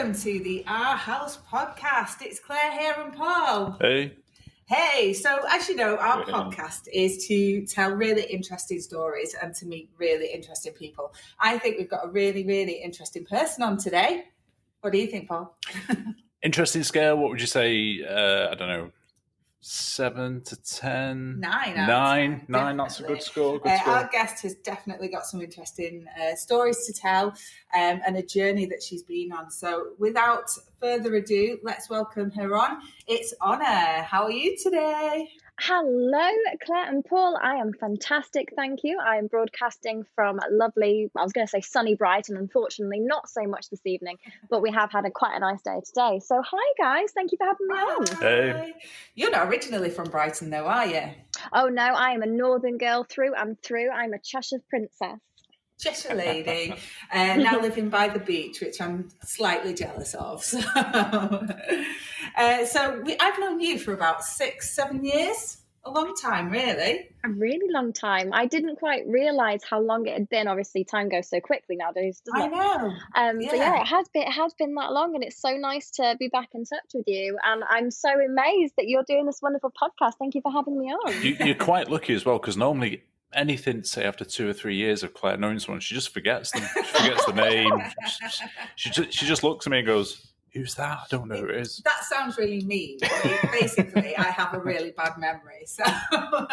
welcome to the Our House podcast. It's Claire here and Paul. Hey. Hey, so as you know, our podcast is to tell really interesting stories and to meet really interesting people. I think we've got a really, really interesting person on today. What do you think, Paul? Interesting scale, what would you say? I don't know, 7 to 10? 9. 9, that's a good score. Our guest has definitely got some interesting stories to tell and a journey that she's been on. So without further ado, let's welcome her on. It's Honor. How are you today? Hello, Claire and Paul. I am fantastic, thank you. I am broadcasting from lovely, I was going to say sunny Brighton, unfortunately not so much this evening, but we have had quite a nice day today. So hi guys, thank you for having me on. Hey. You're not originally from Brighton though, are you? Oh no, I am a northern girl through and through. I'm a Cheshire princess. Cheshire lady, now living by the beach, which I'm slightly jealous of. So, I've known you for about 6-7 years. A long time, really. A really long time. I didn't quite realise how long it had been. Obviously, time goes so quickly nowadays, doesn't it? I know. But yeah, it has been that long, and it's so nice to be back in touch with you. And I'm so amazed that you're doing this wonderful podcast. Thank you for having me on. You're quite lucky as well, because normally anything, say after 2 or 3 years of Claire knowing someone, she just forgets them. She forgets the name. She just looks at me and goes, "Who's that? I don't know who it is." That sounds really mean. Basically, I have a really bad memory. So, well,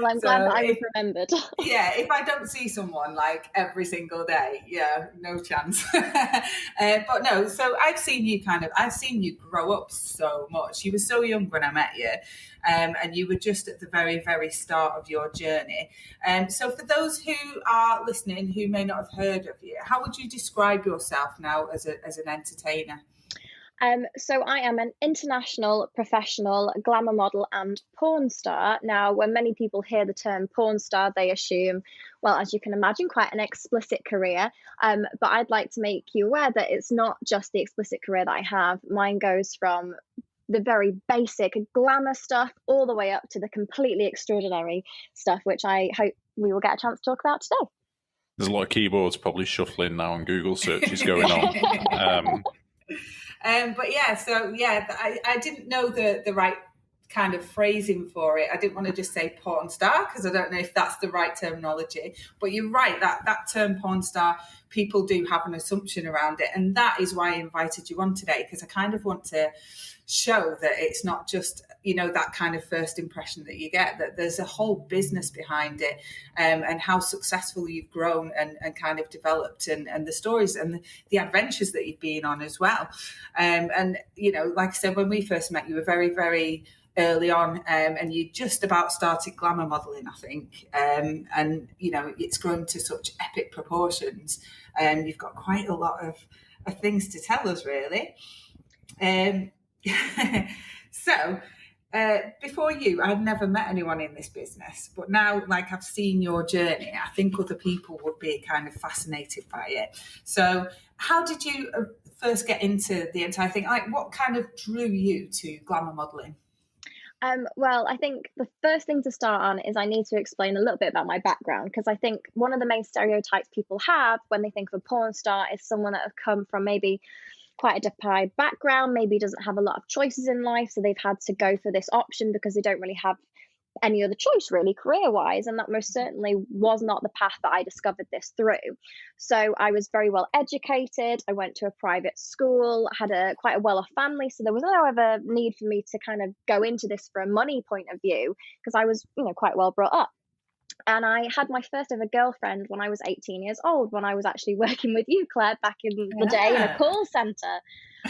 I'm glad that I was remembered. Yeah, if I don't see someone like every single day, yeah, no chance. But no, so I've seen you grow up so much. You were so young when I met you, and you were just at the very, very start of your journey. So for those who are listening who may not have heard of you, how would you describe yourself now as an entertainer? So I am an international professional glamour model and porn star. Now, when many people hear the term porn star, they assume, well, as you can imagine, quite an explicit career. But I'd like to make you aware that it's not just the explicit career that I have. Mine goes from the very basic glamour stuff all the way up to the completely extraordinary stuff, which I hope we will get a chance to talk about today. There's a lot of keyboards probably shuffling now and Google searches going on. I didn't know the right kind of phrasing for it. I didn't want to just say porn star because I don't know if that's the right terminology. But you're right, that term porn star, people do have an assumption around it. And that is why I invited you on today, because I kind of want to show that it's not just, that kind of first impression that you get, that there's a whole business behind it, and how successful you've grown and kind of developed, and the stories and the adventures that you've been on as well. Like I said, when we first met, you were very, very early on, and you just about started glamour modelling, I think. It's grown to such epic proportions. You've got quite a lot of things to tell us, really. So before you, I'd never met anyone in this business, but now, like, I've seen your journey, I think other people would be kind of fascinated by it. So how did you first get into the entire thing? Like, what kind of drew you to glamour modelling? Well, I think the first thing to start on is I need to explain a little bit about my background, because I think one of the main stereotypes people have when they think of a porn star is someone that have come from maybe quite a deprived background, maybe doesn't have a lot of choices in life, so they've had to go for this option because they don't really have any other choice really career-wise, and that most certainly was not the path that I discovered this through. So I was very well educated, I went to a private school, had quite a well-off family, so there was no ever need for me to kind of go into this for a money point of view, because I was quite well brought up. And I had my first ever girlfriend when I was 18 years old, when I was actually working with you, Claire, back in the day in a call centre.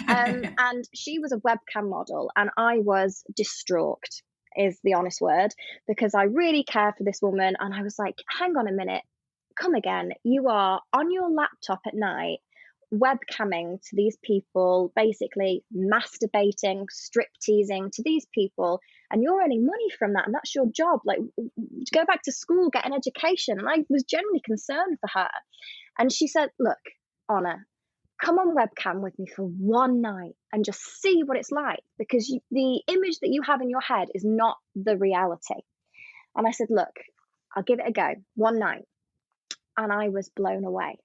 And she was a webcam model, and I was distraught, is the honest word, because I really cared for this woman. And I was like, hang on a minute, come again. You are on your laptop at night, webcamming to these people, basically masturbating, strip teasing to these people, and you're earning money from that, and that's your job. Like, go back to school, get an education. And I was genuinely concerned for her. And she said, look, Honor, come on webcam with me for one night and just see what it's like, because the image that you have in your head is not the reality. And I said, look, I'll give it a go, one night. And I was blown away.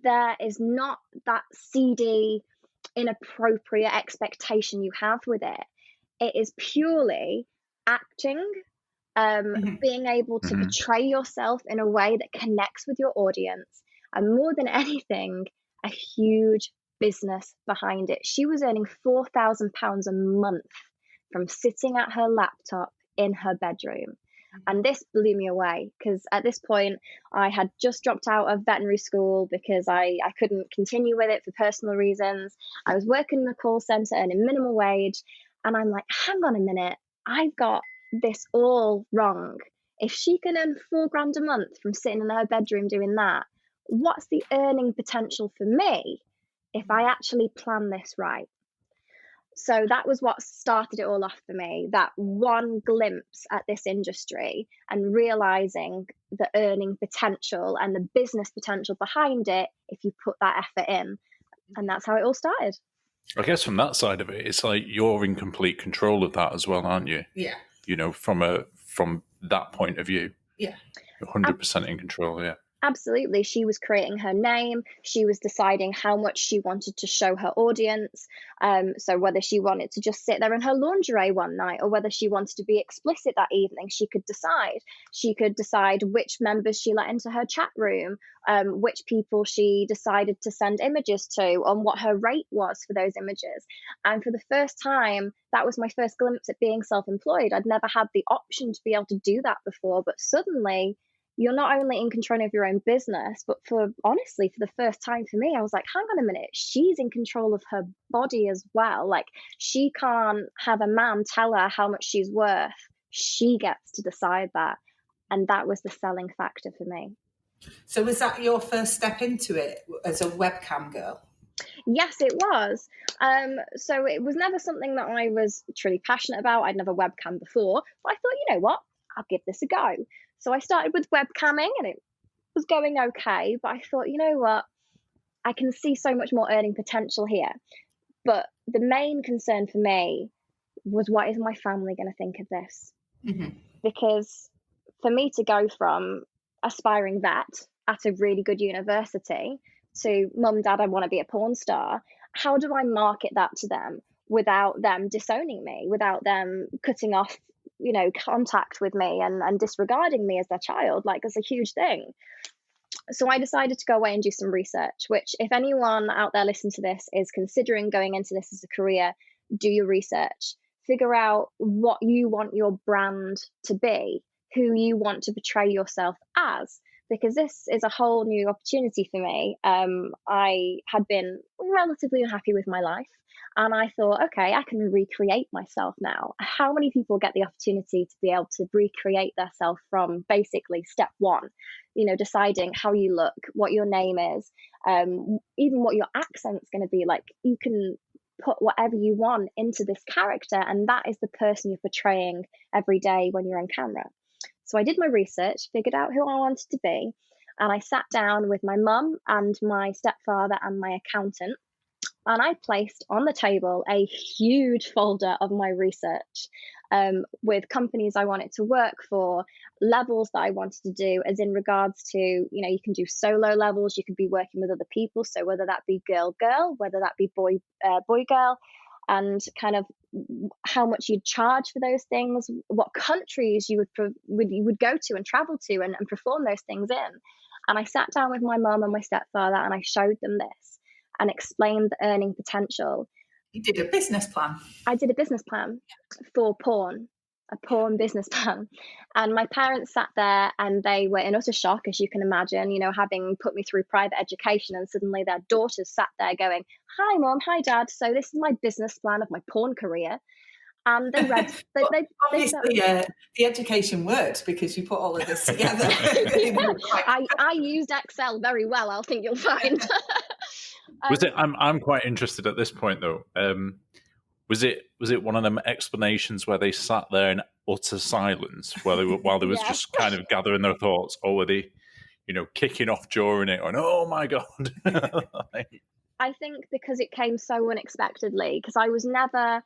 There is not that seedy, inappropriate expectation you have with it. It is purely acting, being able to portray yourself in a way that connects with your audience, and more than anything, a huge business behind it. She was earning £4,000 a month from sitting at her laptop in her bedroom. And this blew me away, because at this point I had just dropped out of veterinary school because I couldn't continue with it for personal reasons. I was working in a call center earning minimum wage, and I'm like, hang on a minute, I've got this all wrong. If she can earn £4,000 a month from sitting in her bedroom doing that, what's the earning potential for me if I actually plan this right? So that was what started it all off for me, that one glimpse at this industry and realizing the earning potential and the business potential behind it if you put that effort in. And that's how it all started. I guess from that side of it, it's like you're in complete control of that as well, aren't you? Yeah. You know, from that point of view. Yeah. 100% in control, yeah. Absolutely. She was creating her name. She was deciding how much she wanted to show her audience. So whether she wanted to just sit there in her lingerie one night, or whether she wanted to be explicit that evening, she could decide. She could decide which members she let into her chat room, which people she decided to send images to, on what her rate was for those images. And for the first time, that was my first glimpse at being self-employed. I'd never had the option to be able to do that before, but suddenly you're not only in control of your own business, but honestly, for the first time for me, I was like, hang on a minute, she's in control of her body as well. Like, she can't have a man tell her how much she's worth. She gets to decide that. And that was the selling factor for me. So was that your first step into it as a webcam girl? Yes, it was. So it was never something that I was truly passionate about. I'd never webcam before, but I thought, you know what, I'll give this a go. So I started with webcamming, and it was going okay, but I thought, you know what, I can see so much more earning potential here. But the main concern for me was, what is my family going to think of this? Because for me to go from aspiring vet at a really good university to, mum, dad, I want to be a porn star, how do I market that to them without them disowning me, without them cutting off, you know, contact with me and disregarding me as their child? Like, that's a huge thing. So I decided to go away and do some research, which, if anyone out there listening to this is considering going into this as a career, do your research. Figure out what you want your brand to be, who you want to portray yourself as, because this is a whole new opportunity for me. I had been relatively unhappy with my life, and I thought, okay, I can recreate myself now. How many people get the opportunity to be able to recreate themselves from basically step one? You know, deciding how you look, what your name is, even what your accent's going to be like. You can put whatever you want into this character, and that is the person you're portraying every day when you're on camera. So I did my research, figured out who I wanted to be, and I sat down with my mum and my stepfather and my accountant, and I placed on the table a huge folder of my research, with companies I wanted to work for, levels that I wanted to do, as in regards to, you know, you can do solo levels, you could be working with other people, so whether that be girl, whether that be boy, girl, and kind of how much you'd charge for those things, what countries you would go to and travel to and perform those things in. And I sat down with my mum and my stepfather, and I showed them this and explained the earning potential. You did a business plan. I did a business plan for porn, a porn business plan. And my parents sat there and they were in utter shock, as you can imagine, you know, having put me through private education, and suddenly their daughters sat there going, "Hi, Mum, hi, Dad. So this is my business plan of my porn career." And they read. Obviously, the education worked because you put all of this together. I used Excel very well, I think you'll find. Was it? I'm quite interested at this point, though. Was it one of them explanations where they sat there in utter silence while they was just kind of gathering their thoughts, or were they, you know, kicking off during it, going, "Oh my god"? I think because it came so unexpectedly, because I was never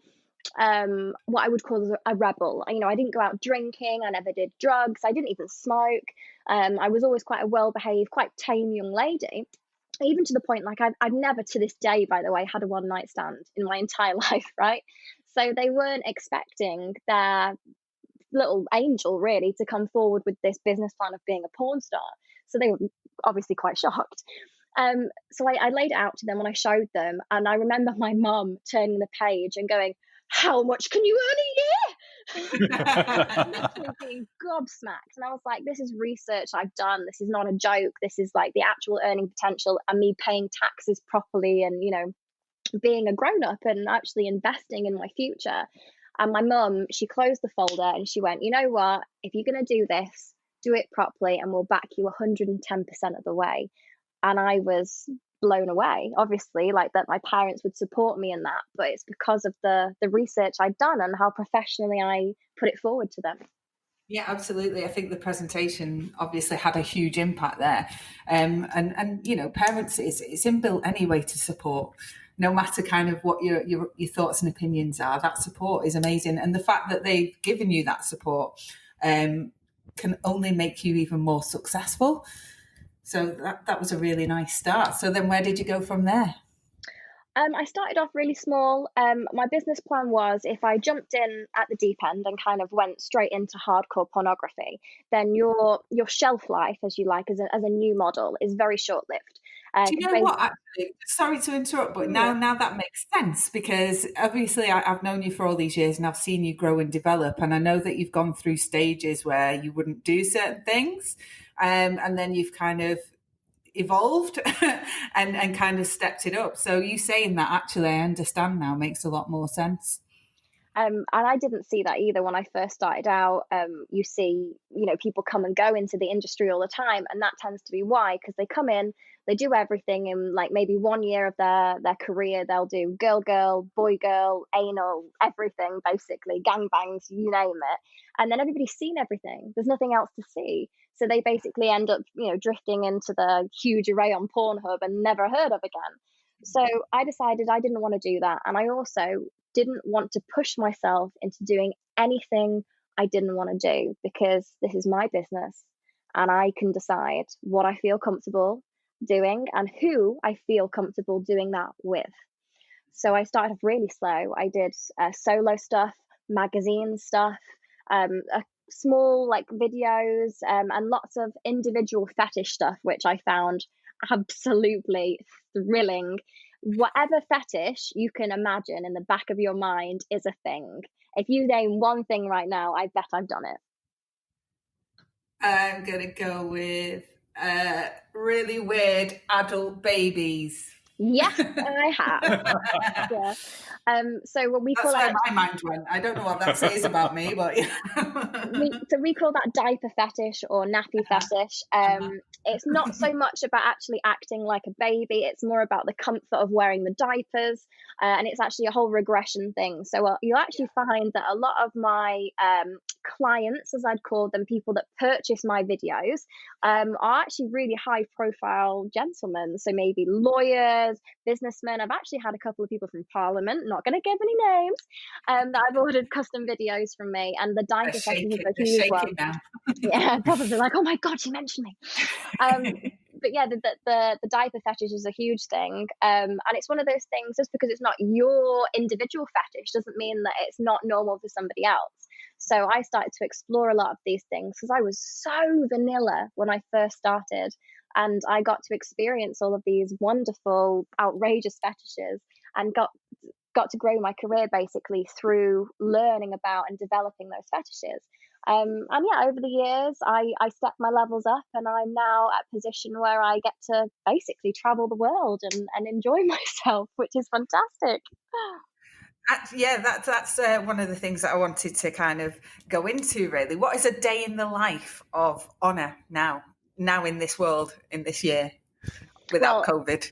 what I would call a rebel. You know, I didn't go out drinking, I never did drugs, I didn't even smoke. I was always quite a well-behaved, quite tame young lady. even to the point, like, I've never to this day, by the way, had a one night stand in my entire life, right? So they weren't expecting their little angel really to come forward with this business plan of being a porn star. So they were obviously quite shocked. So I laid it out to them when I showed them, and I remember my mum turning the page and going, "How much can you earn a year?" Literally being gobsmacked. And I was like, this is research I've done. This is not a joke. This is like the actual earning potential and me paying taxes properly, and being a grown up and actually investing in my future. And my mum, she closed the folder and she went, "You know what? If you're going to do this, do it properly and we'll back you 110% of the way." And I was blown away, obviously, like that my parents would support me in that. But it's because of the research I'd done and how professionally I put it forward to them. Yeah, absolutely. I think the presentation obviously had a huge impact there. And parents, it's inbuilt anyway to support. No matter kind of what your thoughts and opinions are, that support is amazing. And the fact that they've given you that support can only make you even more successful. So that was a really nice start. So then where did you go from there? I started off really small. My business plan was, if I jumped in at the deep end and kind of went straight into hardcore pornography, then your shelf life, as you like, as a new model, is very short lived. Do you know what? Actually, sorry to interrupt, but now that makes sense, because obviously I've known you for all these years and I've seen you grow and develop, and I know that you've gone through stages where you wouldn't do certain things, and then you've kind of evolved and kind of stepped it up. So you saying that, actually I understand now, makes a lot more sense. And I didn't see that either when I first started out. You see, people come and go into the industry all the time, and that tends to be why, because they come in, they do everything in like maybe 1 year of their career. They'll do girl, boy, girl, anal, everything, basically, gangbangs, you name it. And then everybody's seen everything. There's nothing else to see. So they basically end up, drifting into the huge array on Pornhub and never heard of again. So I decided I didn't want to do that. And I also didn't want to push myself into doing anything I didn't want to do, because this is my business and I can decide what I feel comfortable doing and who I feel comfortable doing that with. So I started off really slow. I did solo stuff, magazine stuff, small like videos, and lots of individual fetish stuff, which I found absolutely thrilling. Whatever fetish you can imagine in the back of your mind is a thing. If you name one thing right now, I bet I've done it. I'm going to go with really weird adult babies. Yes, I have. Yeah. So when we That's call where it, my mind went. I don't know what that says about me, but we call that diaper fetish or nappy fetish. It's not so much about actually acting like a baby. It's more about the comfort of wearing the diapers, and it's actually a whole regression thing. So you'll actually find that a lot of my clients, as I'd call them, people that purchase my videos, are actually really high profile gentlemen. So maybe lawyers, businessmen. I've actually had a couple of people from Parliament, not going to give any names, that I've ordered custom videos from me, and the diaper fetish is a huge one. Now. Yeah, probably like, oh my God, she mentioned me. But yeah, the diaper fetish is a huge thing, and it's one of those things. Just because it's not your individual fetish doesn't mean that it's not normal for somebody else. So I started to explore a lot of these things because I was so vanilla when I first started, and I got to experience all of these wonderful, outrageous fetishes, and got to grow my career basically through learning about and developing those fetishes. And yeah, over the years, I stepped my levels up, and I'm now at a position where I get to basically travel the world and enjoy myself, which is fantastic. Yeah, that's one of the things that I wanted to kind of go into, really. What is a day in the life of Honor now in this world, in this year, without COVID?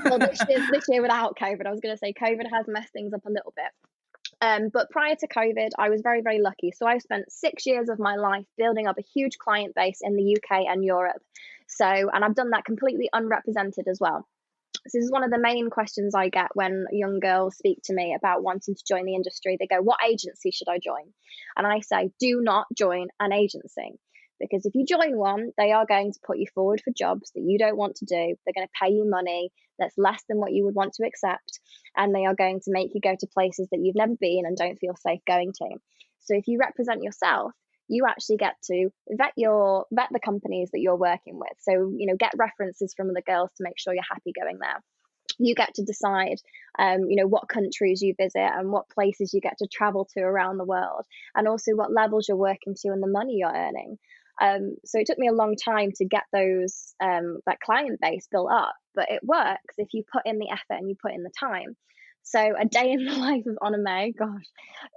Well, this year without COVID. I was going to say COVID has messed things up a little bit. But prior to COVID, I was very, very lucky. So I spent 6 years of my life building up a huge client base in the UK and Europe. And I've done that completely unrepresented as well. So this is one of the main questions I get when young girls speak to me about wanting to join the industry. They go, what agency should I join? And I say, do not join an agency. Because if you join one, they are going to put you forward for jobs that you don't want to do. They're going to pay you money that's less than what you would want to accept. And they are going to make you go to places that you've never been and don't feel safe going to. So if you represent yourself, you actually get to vet the companies that you're working with. So, get references from the girls to make sure you're happy going there. You get to decide, what countries you visit and what places you get to travel to around the world, and also what levels you're working to and the money you're earning. So it took me a long time to get that client base built up, but it works if you put in the effort and you put in the time. So a day in the life of Anna May, gosh,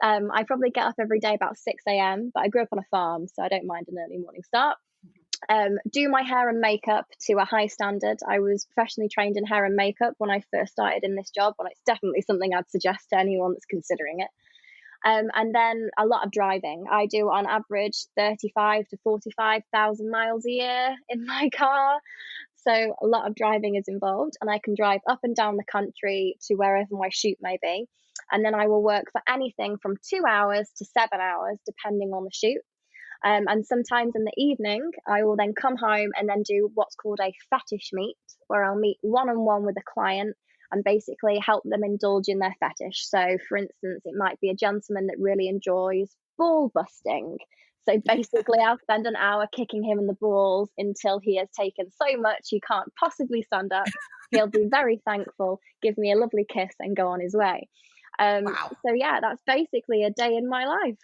I probably get up every day about 6 a.m., but I grew up on a farm, so I don't mind an early morning start. Do my hair and makeup to a high standard. I was professionally trained in hair and makeup when I first started in this job, and it's definitely something I'd suggest to anyone that's considering it. And then a lot of driving. I do on average 35 to 45,000 miles a year in my car. So a lot of driving is involved, and I can drive up and down the country to wherever my shoot may be. And then I will work for anything from 2 hours to 7 hours, depending on the shoot. And sometimes in the evening, I will then come home and then do what's called a fetish meet, where I'll meet one-on-one with a client and basically help them indulge in their fetish. So, for instance, it might be a gentleman that really enjoys ball busting. So basically, I'll spend an hour kicking him in the balls until he has taken so much he can't possibly stand up. He'll be very thankful, give me a lovely kiss, and go on his way. Wow. So yeah, that's basically a day in my life.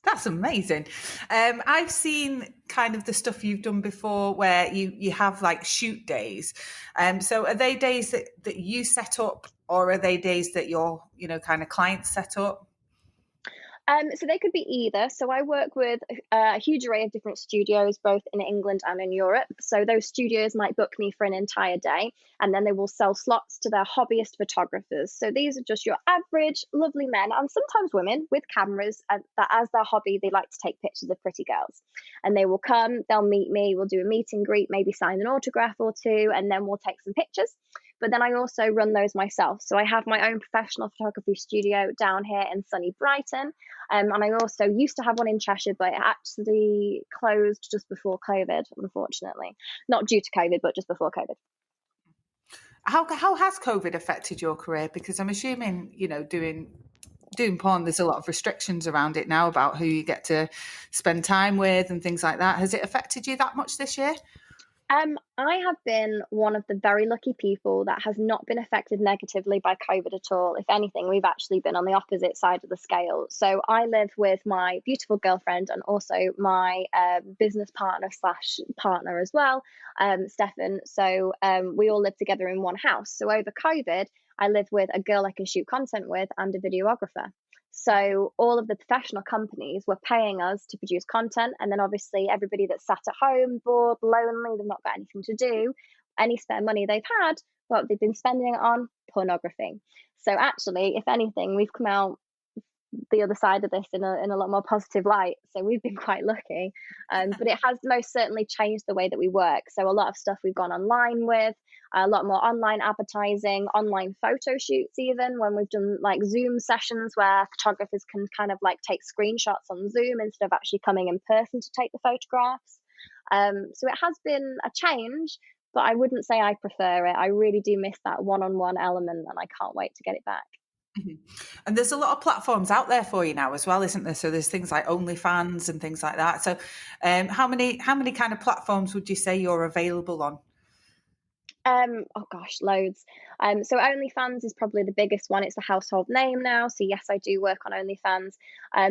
That's amazing. I've seen kind of the stuff you've done before where you have like shoot days. So are they days that you set up, or are they days that your, kind of clients set up? So they could be either. So I work with a huge array of different studios, both in England and in Europe. So those studios might book me for an entire day, and then they will sell slots to their hobbyist photographers. So these are just your average, lovely men, and sometimes women with cameras that as their hobby, they like to take pictures of pretty girls. And they will come, they'll meet me, we'll do a meet and greet, maybe sign an autograph or two, and then we'll take some pictures. But then I also run those myself. So I have my own professional photography studio down here in sunny Brighton. And I also used to have one in Cheshire, but it actually closed just before COVID, unfortunately. Not due to COVID, but just before COVID. How has COVID affected your career? Because I'm assuming, doing porn, there's a lot of restrictions around it now about who you get to spend time with and things like that. Has it affected you that much this year? I have been one of the very lucky people that has not been affected negatively by COVID at all. If anything, we've actually been on the opposite side of the scale. So I live with my beautiful girlfriend and also my business partner as well, Stefan. So we all live together in one house. So over COVID, I live with a girl I can shoot content with and a videographer. So all of the professional companies were paying us to produce content. And then obviously everybody that's sat at home, bored, lonely, they've not got anything to do, any spare money they've had, well, they've been spending it on pornography. So actually, if anything, we've come out the other side of this in a lot more positive light. So we've been quite lucky. But it has most certainly changed the way that we work. So a lot of stuff we've gone online with, a lot more online advertising, online photo shoots, even when we've done like Zoom sessions where photographers can kind of like take screenshots on Zoom instead of actually coming in person to take the photographs. So it has been a change, but I wouldn't say I prefer it. I really do miss that one-on-one element, and I can't wait to get it back. Mm-hmm. And there's a lot of platforms out there for you now as well, isn't there? So there's things like OnlyFans and things like that. So how many kind of platforms would you say you're available on? Oh gosh, loads. So OnlyFans is probably the biggest one. It's a household name now. So yes, I do work on OnlyFans.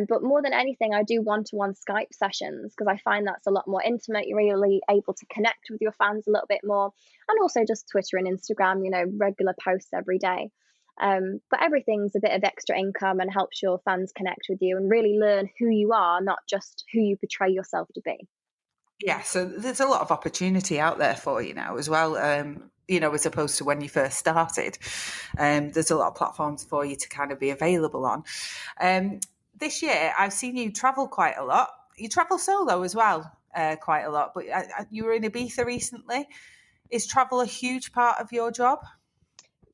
But more than anything, I do one-to-one Skype sessions because I find that's a lot more intimate. You're really able to connect with your fans a little bit more. And also just Twitter and Instagram, regular posts every day. But everything's a bit of extra income and helps your fans connect with you and really learn who you are, not just who you portray yourself to be. Yeah, so there's a lot of opportunity out there for you now as well, as opposed to when you first started. There's a lot of platforms for you to kind of be available on. This year, I've seen you travel quite a lot. You travel solo as well, quite a lot, but you were in Ibiza recently. Is travel a huge part of your job?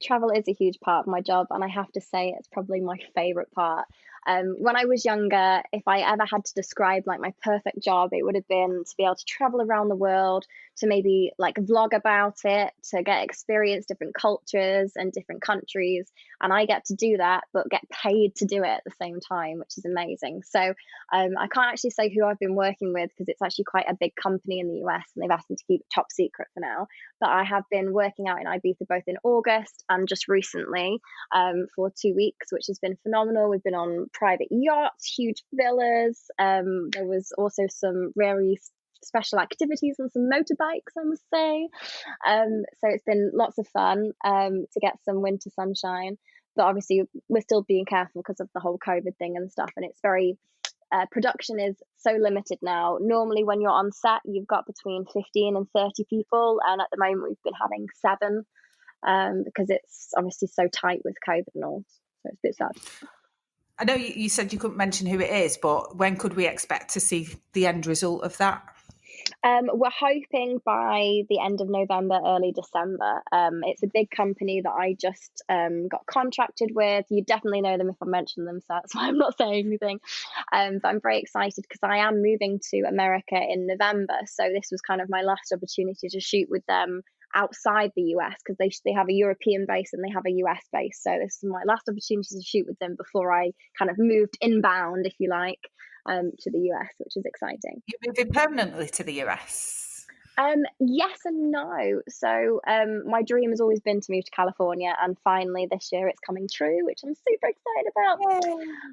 Travel is a huge part of my job, and I have to say it's probably my favorite part. When I was younger, if I ever had to describe like my perfect job, it would have been to be able to travel around the world, to maybe like vlog about it, to get experience different cultures and different countries. And I get to do that, but get paid to do it at the same time, which is amazing. So I can't actually say who I've been working with because it's actually quite a big company in the US and they've asked me to keep it top secret for now. But I have been working out in Ibiza both in August and just recently for 2 weeks, which has been phenomenal. We've been on private yachts, huge villas. There was also some very special activities and some motorbikes, I must say. So it's been lots of fun to get some winter sunshine. But obviously, we're still being careful because of the whole COVID thing and stuff. And it's very, production is so limited now. Normally, when you're on set, you've got between 15 and 30 people. And at the moment, we've been having 7 because it's obviously so tight with COVID and all. So it's a bit sad. I know you said you couldn't mention who it is, but when could we expect to see the end result of that? We're hoping by the end of November, early December. It's a big company that I just got contracted with. You definitely know them if I mention them, so that's why I'm not saying anything. But I'm very excited because I am moving to America in November. So this was kind of my last opportunity to shoot with them outside the US because they have a European base and they have a US base. So this is my last opportunity to shoot with them before I kind of moved inbound, if you like, to the US, which is exciting. You're moving permanently to the US? Yes and no. So my dream has always been to move to California, and finally this year it's coming true, which I'm super excited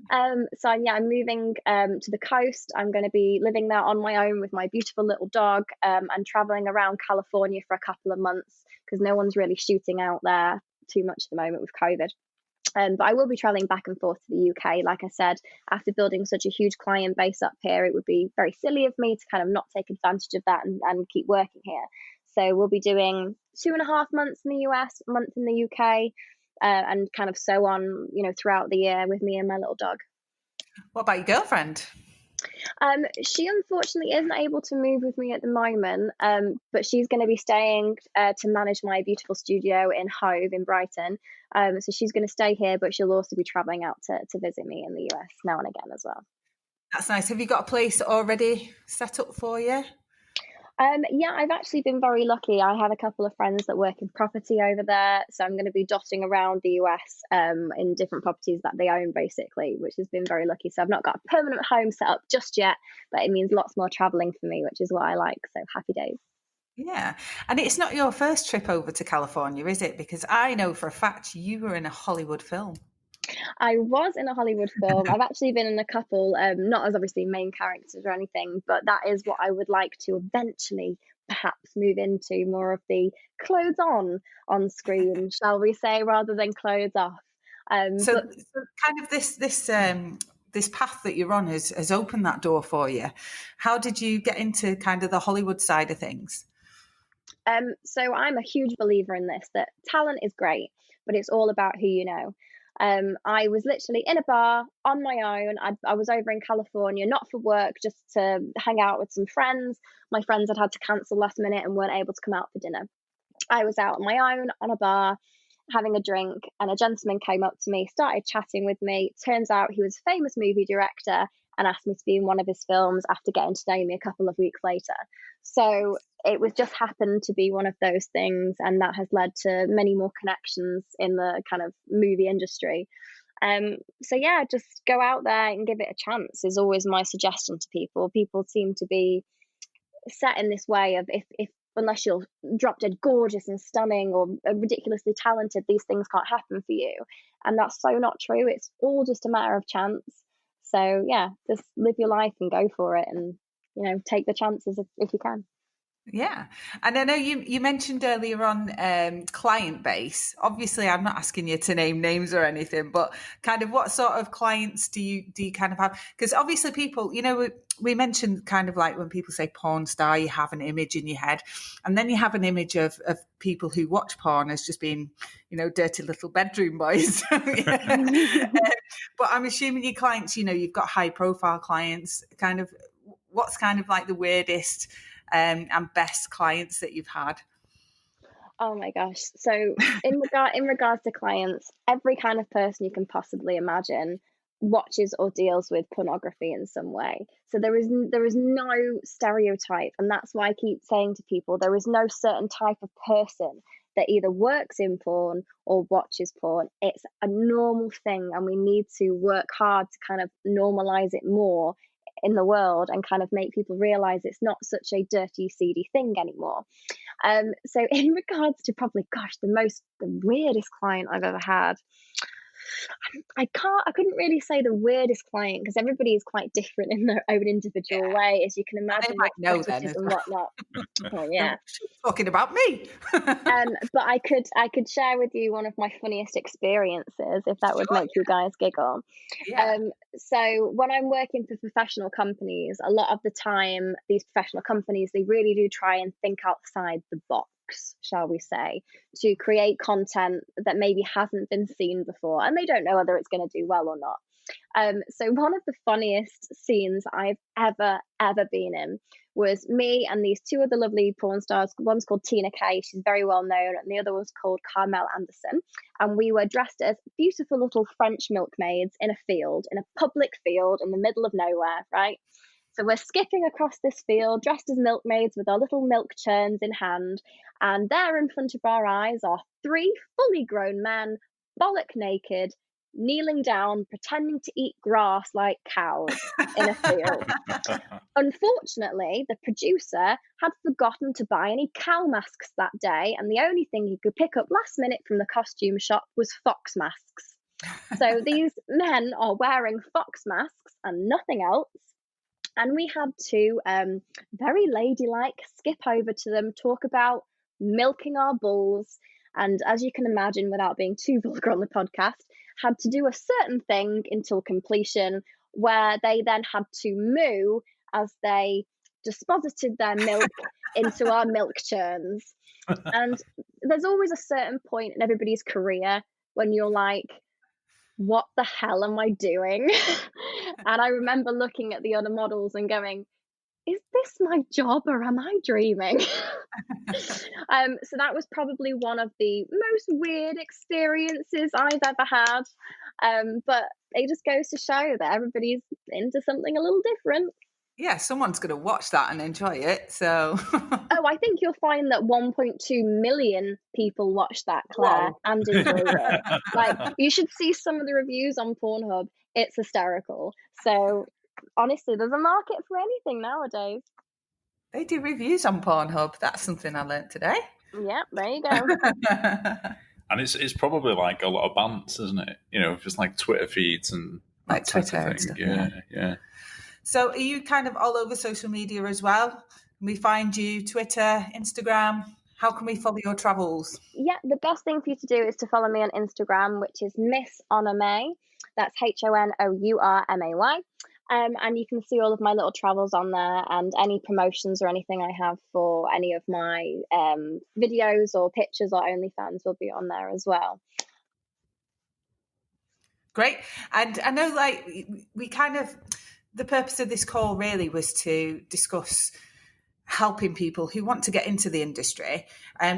about. So I'm moving to the coast. I'm going to be living there on my own with my beautiful little dog, and traveling around California for a couple of months because no one's really shooting out there too much at the moment with COVID. But I will be traveling back and forth to the UK. Like I said, after building such a huge client base up here, it would be very silly of me to kind of not take advantage of that and keep working here. So we'll be doing 2.5 months in the US, a month in the UK, and kind of so on, throughout the year with me and my little dog. What about your girlfriend? She unfortunately isn't able to move with me at the moment, but she's going to be staying to manage my beautiful studio in Hove in Brighton. So she's going to stay here, but she'll also be traveling out to visit me in the US now and again as well. That's nice. Have you got a place already set up for you? Yeah, I've actually been very lucky. I have a couple of friends that work in property over there, so I'm going to be dotting around the US in different properties that they own, basically, which has been very lucky. So I've not got a permanent home set up just yet, but it means lots more traveling for me, which is what I like. So happy days. Yeah, and it's not your first trip over to California, is it? Because I know for a fact you were in a Hollywood film. I was in a Hollywood film. I've actually been in a couple, not as obviously main characters or anything, but that is what I would like to eventually perhaps move into, more of the clothes on screen, shall we say, rather than clothes off. So kind of this path that you're on has opened that door for you. How did you get into kind of the Hollywood side of things? So I'm a huge believer in this, that talent is great, but it's all about who you know. I was literally in a bar on my own. I was over in California, not for work, just to hang out with some friends. My friends had to cancel last minute and weren't able to come out for dinner. I was out on my own on a bar having a drink, and a gentleman came up to me, started chatting with me. Turns out he was a famous movie director and asked me to be in one of his films after getting to know me a couple of weeks later. So it was just happened to be one of those things, and that has led to many more connections in the kind of movie industry. So yeah, just go out there and give it a chance is always my suggestion to people. People seem to be set in this way of if unless you're drop dead gorgeous and stunning or ridiculously talented, these things can't happen for you. And that's so not true. It's all just a matter of chance. So yeah, just live your life and go for it, and take the chances if you can. Yeah. And I know you mentioned earlier on client base. Obviously, I'm not asking you to name names or anything, but kind of what sort of clients do you kind of have? Because obviously people, we mentioned kind of like when people say porn star, you have an image in your head, and then you have an image of people who watch porn as just being, dirty little bedroom boys. But I'm assuming your clients, you've got high profile clients. Kind of what's kind of like the weirdest and best clients that you've had? Oh my gosh. So in regards to clients, every kind of person you can possibly imagine. watches or deals with pornography in some way. So there is no stereotype, and that's why I keep saying to people, there is no certain type of person that either works in porn or watches porn. It's a normal thing, and we need to work hard to kind of normalize it more in the world and kind of make people realize it's not such a dirty, seedy thing anymore. So in regards to probably, the weirdest client I've ever had, I couldn't really say the weirdest client, because everybody is quite different in their own individual way, as you can imagine. They might know then as and well. whatnot. Oh yeah. Talking about me. But I could share with you one of my funniest experiences, if that would make you guys giggle. Yeah. So when I'm working for professional companies, a lot of the time, these professional companies, they really do try and think outside the box, shall we say, to create content that maybe hasn't been seen before, and they don't know whether it's going to do well or not. So one of the funniest scenes I've ever been in was me and these two other lovely porn stars. One's called Tina Kay, she's very well known, and the other was called Carmel Anderson. And we were dressed as beautiful little French milkmaids in a public field in the middle of nowhere, right? So we're skipping across this field dressed as milkmaids with our little milk churns in hand, and there in front of our eyes are three fully grown men, bollock naked, kneeling down, pretending to eat grass like cows in a field. Unfortunately, the producer had forgotten to buy any cow masks that day, and the only thing he could pick up last minute from the costume shop was fox masks. So these men are wearing fox masks and nothing else. And we had to very ladylike skip over to them, talk about milking our bulls, and as you can imagine, without being too vulgar on the podcast, had to do a certain thing until completion, where they then had to moo as they deposited their milk into our milk churns. And there's always a certain point in everybody's career when you're like, what the hell am I doing? And I remember looking at the other models and going, is this my job or am I dreaming? So that was probably one of the most weird experiences I've ever had. But it just goes to show that everybody's into something a little different. Yeah, someone's going to watch that and enjoy it. So, I think you'll find that 1.2 million people watch that, Claire, and enjoy it. Like, you should see some of the reviews on Pornhub. It's hysterical. So, honestly, there's a market for anything nowadays. They do reviews on Pornhub. That's something I learnt today. Yeah, there you go. And it's probably like a lot of bants, isn't it? You know, just like Twitter feeds and like Twitter and stuff. Yeah. So are you kind of all over social media as well? Can we find you Twitter, Instagram? How can we follow your travels? Yeah, the best thing for you to do is to follow me on Instagram, which is Miss Honor May. That's HONOURMAY. And you can see all of my little travels on there, and any promotions or anything I have for any of my videos or pictures or OnlyFans will be on there as well. Great. And I know, like, we kind of, the purpose of this call really was to discuss helping people who want to get into the industry.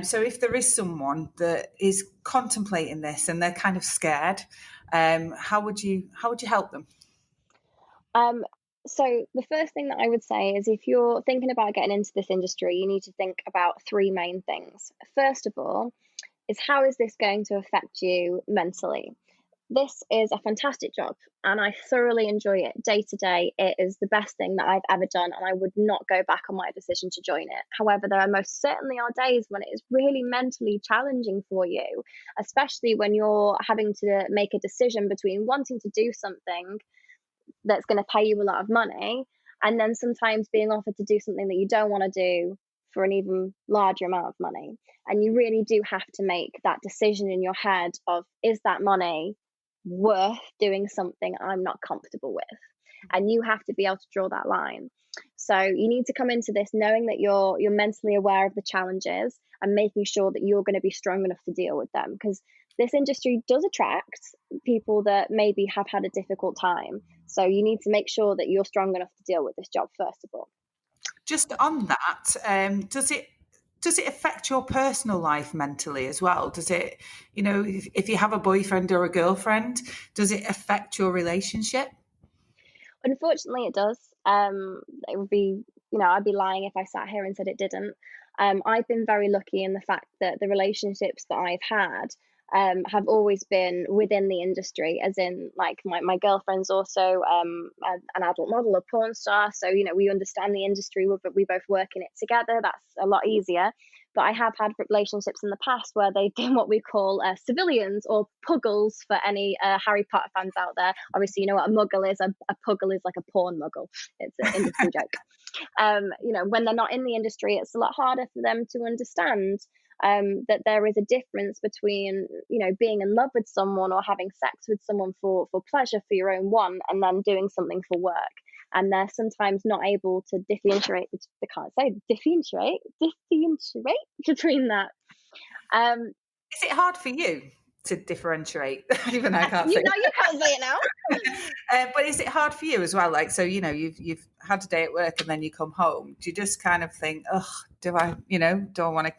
So if there is someone that is contemplating this and they're kind of scared, how would you help them? So the first thing that I would say is, if you're thinking about getting into this industry, you need to think about three main things. First of all, is how is this going to affect you mentally? This is a fantastic job and I thoroughly enjoy it day to day. It is the best thing that I've ever done, and I would not go back on my decision to join it. However, there are most certainly are days when it is really mentally challenging for you, especially when you're having to make a decision between wanting to do something that's going to pay you a lot of money and then sometimes being offered to do something that you don't want to do for an even larger amount of money. And you really do have to make that decision in your head of, is that money worth doing something I'm not comfortable with? And you have to be able to draw that line. So you need to come into this knowing that you're mentally aware of the challenges and making sure that you're going to be strong enough to deal with them, because this industry does attract people that maybe have had a difficult time. So you need to make sure that you're strong enough to deal with this job, first of all. Just on that, does does it affect your personal life mentally as well? Does it, if you have a boyfriend or a girlfriend, does it affect your relationship? Unfortunately, it does. It would be, I'd be lying if I sat here and said it didn't. I've been very lucky in the fact that the relationships that I've had have always been within the industry, as in, like, my girlfriend's also an adult model, a porn star. So, we understand the industry, we both work in it together. That's a lot easier. But I have had relationships in the past where they've been what we call civilians, or puggles for any Harry Potter fans out there. Obviously, you know what a muggle is. A puggle is like a porn muggle. It's an industry joke. When they're not in the industry, it's a lot harder for them to understand that there is a difference between, being in love with someone or having sex with someone for pleasure, for your own want, and then doing something for work. And they're sometimes not able to differentiate between that. Is it hard for you to differentiate? Even I can't say. You can't say it now. But is it hard for you as well? Like, so, you've had a day at work and then you come home. Do you just kind of think, oh, do I want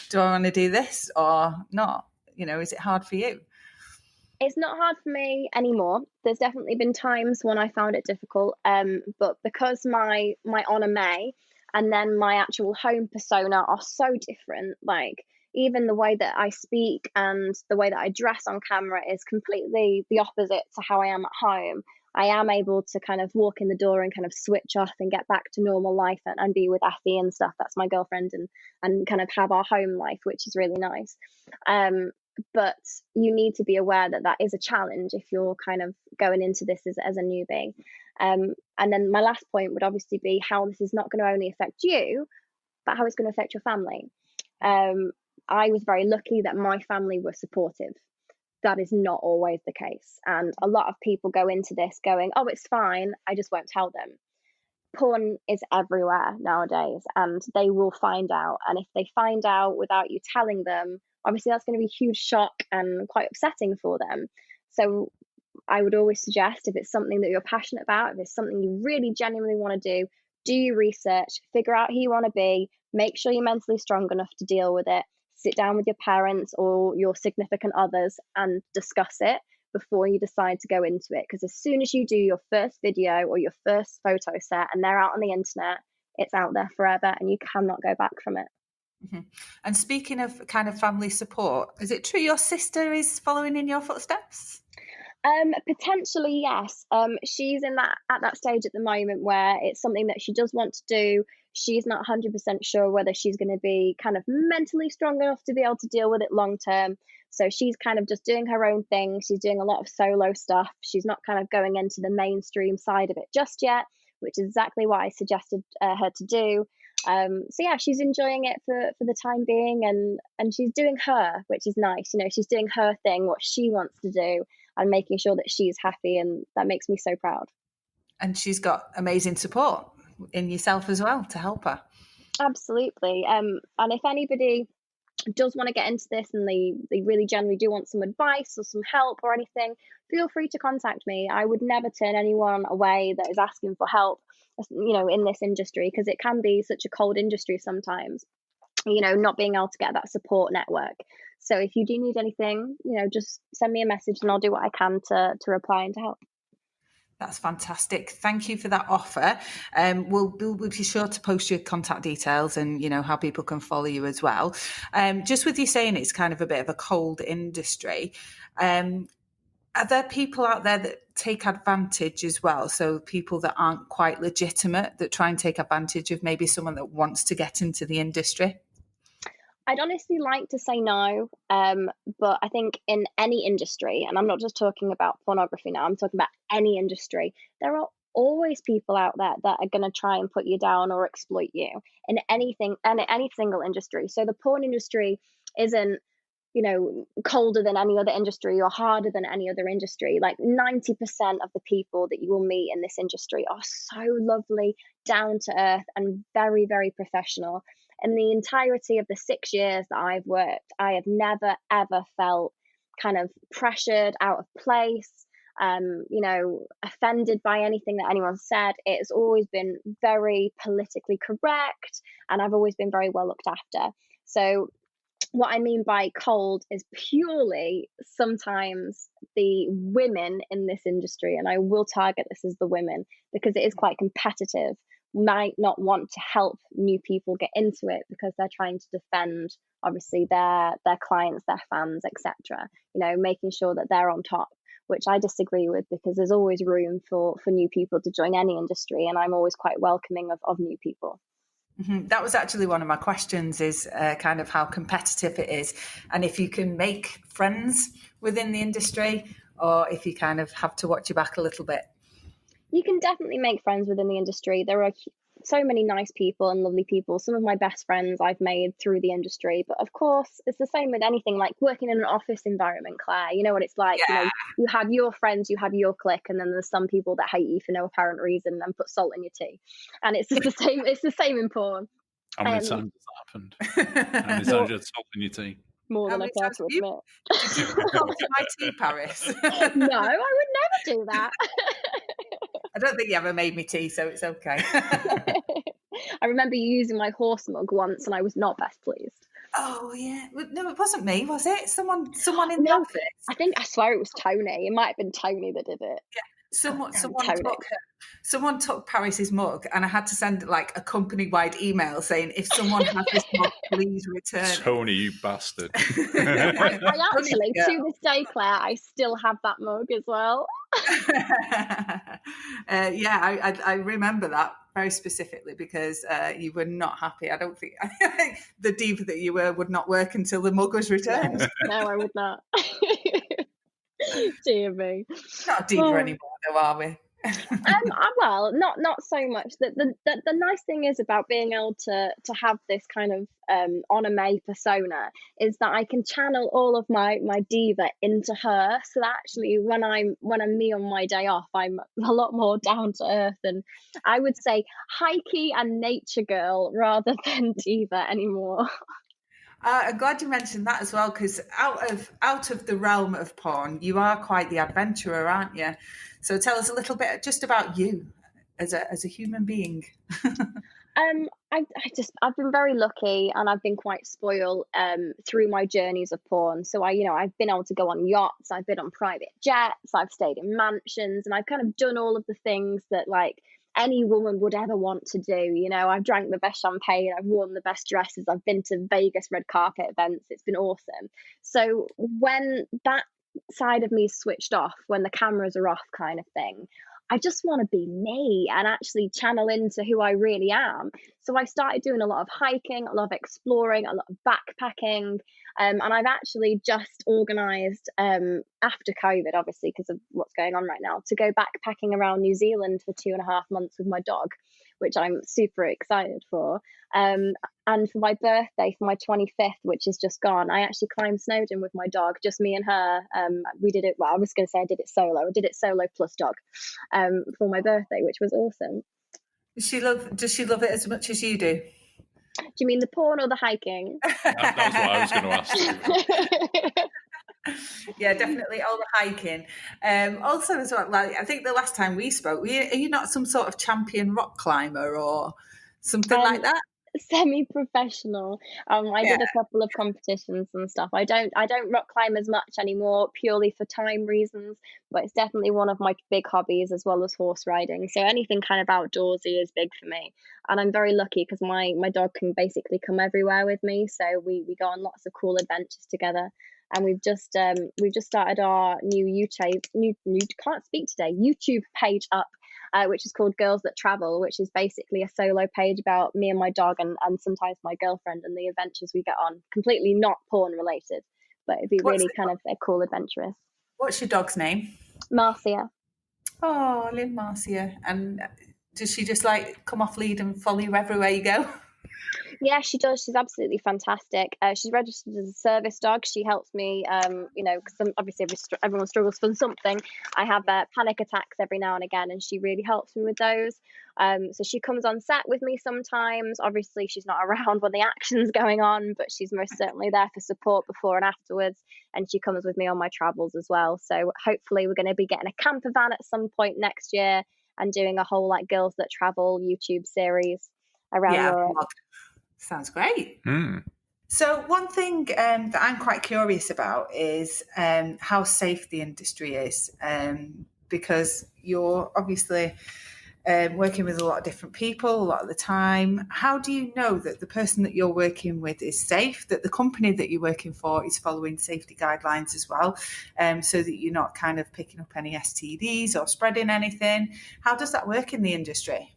to do this or not? Is it hard for you? It's not hard for me anymore. There's definitely been times when I found it difficult. But because my Honor May and then my actual home persona are so different, like, even the way that I speak and the way that I dress on camera is completely the opposite to how I am at home. I am able to kind of walk in the door and kind of switch off and get back to normal life and be with Effie and stuff. That's my girlfriend, and kind of have our home life, which is really nice. But you need to be aware that is a challenge if you're kind of going into this as a newbie. And then my last point would obviously be how this is not going to only affect you, but how it's going to affect your family. I was very lucky that my family were supportive. That is not always the case. And a lot of people go into this going, oh, it's fine, I just won't tell them. Porn is everywhere nowadays, and they will find out. And if they find out without you telling them, obviously that's going to be a huge shock and quite upsetting for them. So I would always suggest, if it's something that you're passionate about, if it's something you really genuinely want to do your research, figure out who you want to be, make sure you're mentally strong enough to deal with it, sit down with your parents or your significant others and discuss it before you decide to go into it. Because as soon as you do your first video or your first photo set and they're out on the internet, it's out there forever and you cannot go back from it. Mm-hmm. And speaking of kind of family support, is it true your sister is following in your footsteps? Potentially, yes. She's at that stage at the moment where it's something that she does want to do. She's not 100% sure whether she's going to be kind of mentally strong enough to be able to deal with it long term. So she's kind of just doing her own thing. She's doing a lot of solo stuff. She's not kind of going into the mainstream side of it just yet, which is exactly what I suggested her to do. So yeah, she's enjoying it for the time being, and she's doing her, which is nice. She's doing her thing, what she wants to do, and making sure that she's happy, and that makes me so proud. And she's got amazing support in yourself as well to help her. Absolutely. And if anybody does want to get into this and they really genuinely do want some advice or some help or anything, feel free to contact me. I would never turn anyone away that is asking for help, in this industry, because it can be such a cold industry sometimes, not being able to get that support network. So if you do need anything, just send me a message and I'll do what I can to reply and to help. That's fantastic. Thank you for that offer. We'll be sure to post your contact details and, how people can follow you as well. Just with you saying it's kind of a bit of a cold industry, are there people out there that take advantage as well? So people that aren't quite legitimate that try and take advantage of maybe someone that wants to get into the industry? I'd honestly like to say no, but I think in any industry, and I'm not just talking about pornography now, I'm talking about any industry, there are always people out there that are going to try and put you down or exploit you in anything and any single industry. So the porn industry isn't, colder than any other industry or harder than any other industry. Like 90% of the people that you will meet in this industry are so lovely, down to earth, and very, very professional. In the entirety of the 6 years that I've worked, I have never, ever felt kind of pressured, out of place. offended by anything that anyone said. It's always been very politically correct, and I've always been very well looked after. So what I mean by cold is purely sometimes the women in this industry, and I will target this as the women because it is quite competitive, might not want to help new people get into it because they're trying to defend obviously their clients, their fans, etc. Making sure that they're on top, which I disagree with, because there's always room for new people to join any industry, and I'm always quite welcoming of new people. Mm-hmm. That was actually one of my questions, is kind of how competitive it is, and if you can make friends within the industry, or if you kind of have to watch your back a little bit. You can definitely make friends within the industry. There are so many nice people and lovely people. Some of my best friends I've made through the industry, but of course it's the same with anything, like working in an office environment, Claire. You know what it's like. Yeah. You have your friends, you have your clique, and then there's some people that hate you for no apparent reason and put salt in your tea, and it's just the same. It's the same in porn. How many times has that happened? How many times you had salt in your tea? More than I care to admit. Did you put salt in my tea, Paris? No, I would never do that. I don't think you ever made me tea, so it's okay. I remember you using my horse mug once, and I was not best pleased. Oh yeah, no, it wasn't me, was it? Someone in the office. I swear it was Tony. It might have been Tony that did it. Yeah, someone took Paris's mug, and I had to send like a company-wide email saying, if someone has this mug, please return it. Tony, you bastard. I actually, to this day, Claire, I still have that mug as well. I remember that very specifically because you were not happy. I think the diva that you were would not work until the mug was returned. No, I would not. Dear me. Not a diva anymore, though, are we? Well, not so much. The nice thing is about being able to have this kind of anime persona is that I can channel all of my diva into her. So that actually, when I'm me on my day off, I'm a lot more down to earth, and I would say hikey and nature girl rather than diva anymore. I'm glad you mentioned that as well, because out of the realm of porn, you are quite the adventurer, aren't you? So tell us a little bit just about you as a human being. I've been very lucky, and I've been quite spoiled through my journeys of porn. So I've been able to go on yachts, I've been on private jets, I've stayed in mansions, and I've kind of done all of the things that like any woman would ever want to do. I've drank the best champagne, I've worn the best dresses, I've been to Vegas red carpet events. It's been awesome. So when that side of me is switched off, when the cameras are off kind of thing, I just want to be me and actually channel into who I really am. So I started doing a lot of hiking, a lot of exploring, a lot of backpacking. And I've actually just organised, after COVID, obviously, because of what's going on right now, to go backpacking around New Zealand for 2.5 months with my dog, which I'm super excited for. And for my birthday, for my 25th, which is just gone, I actually climbed Snowdon with my dog, just me and her. We did it, well, I was going to say I did it solo. I did it solo plus dog for my birthday, which was awesome. Does she love it as much as you do? Do you mean the porn or the hiking? That's what I was going to ask. Yeah, definitely all the hiking. Also, as well, like I think the last time we spoke, are you not some sort of champion rock climber or something like that? Semi-professional. I did a couple of competitions and stuff. I don't rock climb as much anymore, purely for time reasons, but it's definitely one of my big hobbies, as well as horse riding. So anything kind of outdoorsy is big for me, and I'm very lucky because my dog can basically come everywhere with me. So we go on lots of cool adventures together. And we've just started our new YouTube page up, which is called Girls That Travel, which is basically a solo page about me and my dog and sometimes my girlfriend and the adventures we get on. Completely not porn related, but it'd be really kind of a cool adventurous. What's your dog's name? Marcia. Oh, I love Marcia. And does she just like come off lead and follow you everywhere you go? Yeah, she does. She's absolutely fantastic. She's registered as a service dog. She helps me, because obviously everyone struggles for something. I have panic attacks every now and again, and she really helps me with those. So she comes on set with me sometimes. Obviously, she's not around when the action's going on, but she's most certainly there for support before and afterwards. And she comes with me on my travels as well. So hopefully we're going to be getting a camper van at some point next year and doing a whole like Girls That Travel YouTube series around Europe. Sounds great. So one thing that I'm quite curious about is how safe the industry is, because you're obviously working with a lot of different people a lot of the time. How do you know that the person that you're working with is safe, that the company that you're working for is following safety guidelines as well, so that you're not kind of picking up any STDs or spreading anything? How does that work in the industry?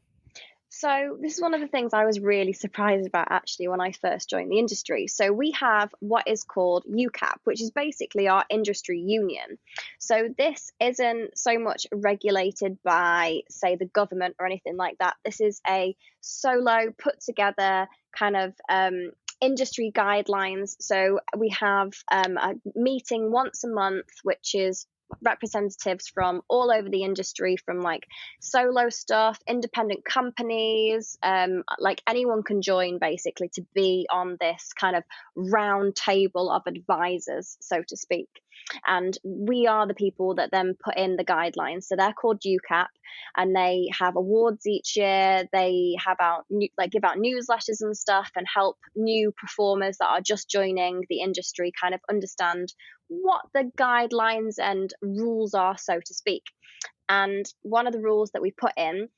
So this is one of the things I was really surprised about actually when I first joined the industry. So we have what is called UCAP, which is basically our industry union. So this isn't so much regulated by, say, the government or anything like that. This is a solo put together kind of industry guidelines. So we have a meeting once a month, which is representatives from all over the industry, from like solo stuff, independent companies, like anyone can join basically to be on this kind of round table of advisors, so to speak. And we are the people that then put in the guidelines. So they're called UCAP, and they have awards each year. They have give out newsletters and stuff, and help new performers that are just joining the industry kind of understand what the guidelines and rules are, so to speak. And one of the rules that we put in,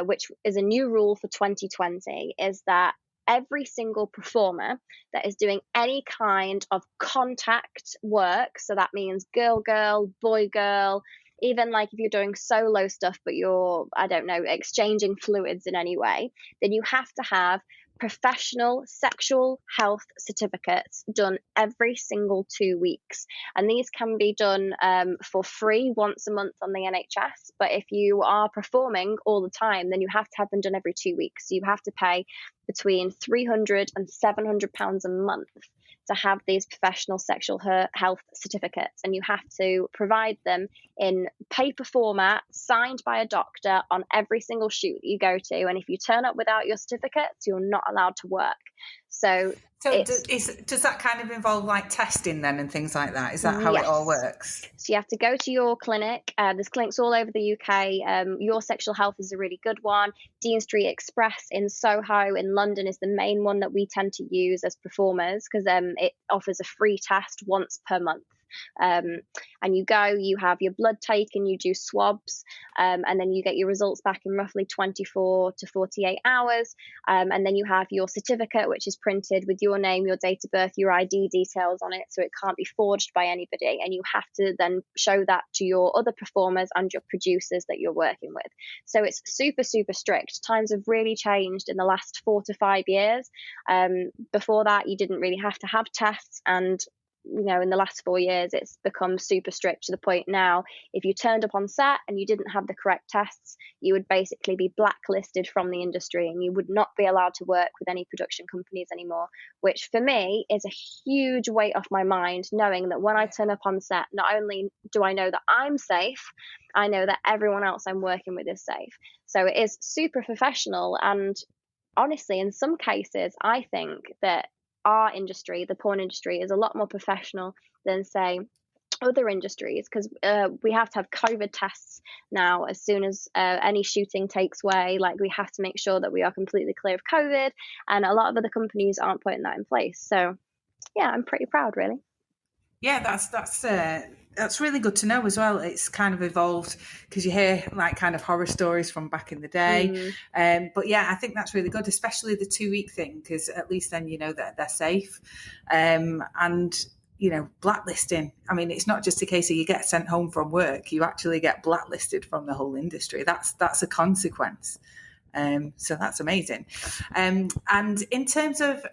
which is a new rule for 2020, is that every single performer that is doing any kind of contact work, so that means girl, boy, girl, even like if you're doing solo stuff, but you're, I don't know, exchanging fluids in any way, then you have to have professional sexual health certificates done every single 2 weeks. And these can be done for free once a month on the NHS. But if you are performing all the time, then you have to have them done every 2 weeks. So you have to pay between £300 and £700 a month to have these professional sexual health certificates, and you have to provide them in paper format, signed by a doctor on every single shoot that you go to. And if you turn up without your certificates, you're not allowed to work. So does that kind of involve like testing then and things like that? Is that how it all works? So you have to go to your clinic. There's clinics all over the UK. Your Sexual Health is a really good one. Dean Street Express in Soho in London is the main one that we tend to use as performers, because it offers a free test once per month. And you go, you have your blood taken, you do swabs, and then you get your results back in roughly 24 to 48 hours. And then you have your certificate, which is printed with your name, your date of birth, your ID details on it, so it can't be forged by anybody. And you have to then show that to your other performers and your producers that you're working with. So it's super, super strict. Times have really changed in the last 4 to 5 years. Before that, you didn't really have to have tests, and in the last 4 years, it's become super strict to the point now, if you turned up on set and you didn't have the correct tests, you would basically be blacklisted from the industry, and you would not be allowed to work with any production companies anymore, which for me is a huge weight off my mind, knowing that when I turn up on set, not only do I know that I'm safe, I know that everyone else I'm working with is safe. So it is super professional. And honestly, in some cases, I think that our industry, the porn industry, is a lot more professional than, say, other industries, because we have to have COVID tests now as soon as any shooting takes way. Like, we have to make sure that we are completely clear of COVID, and a lot of other companies aren't putting that in place. So yeah, I'm pretty proud, really. Yeah, that's really good to know as well. It's kind of evolved, because you hear like kind of horror stories from back in the day. But yeah, I think that's really good, especially the 2 week thing, because at least then you know that they're safe. And blacklisting, I mean, it's not just a case of you get sent home from work, you actually get blacklisted from the whole industry. That's a consequence. So that's amazing. And in terms of,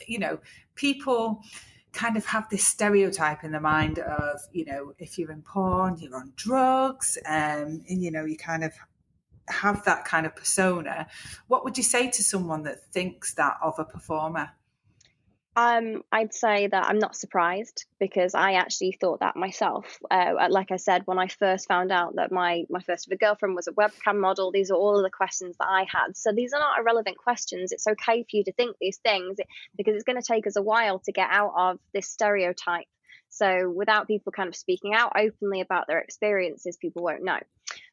people kind of have this stereotype in the mind of, if you're in porn, you're on drugs, and you kind of have that kind of persona. What would you say to someone that thinks that of a performer? I'd say that I'm not surprised, because I actually thought that myself. Like I said, when I first found out that my first ever girlfriend was a webcam model, these are all of the questions that I had. So these are not irrelevant questions. It's okay for you to think these things, because it's going to take us a while to get out of this stereotype. So without people kind of speaking out openly about their experiences, people won't know.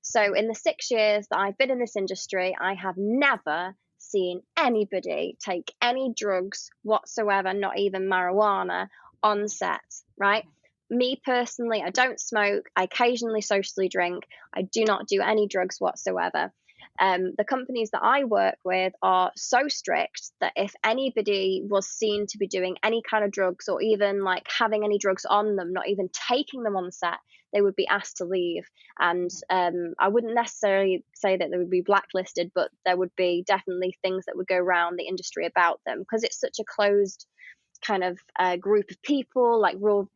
So in the 6 years that I've been in this industry, I have never seen anybody take any drugs whatsoever, not even marijuana, on set, right? Me personally, I don't smoke. I occasionally socially drink. I do not do any drugs whatsoever. The companies that I work with are so strict that if anybody was seen to be doing any kind of drugs, or even like having any drugs on them, not even taking them on set, they would be asked to leave. And I wouldn't necessarily say that they would be blacklisted, but there would be definitely things that would go around the industry about them, because it's such a closed kind of group of people, like we're all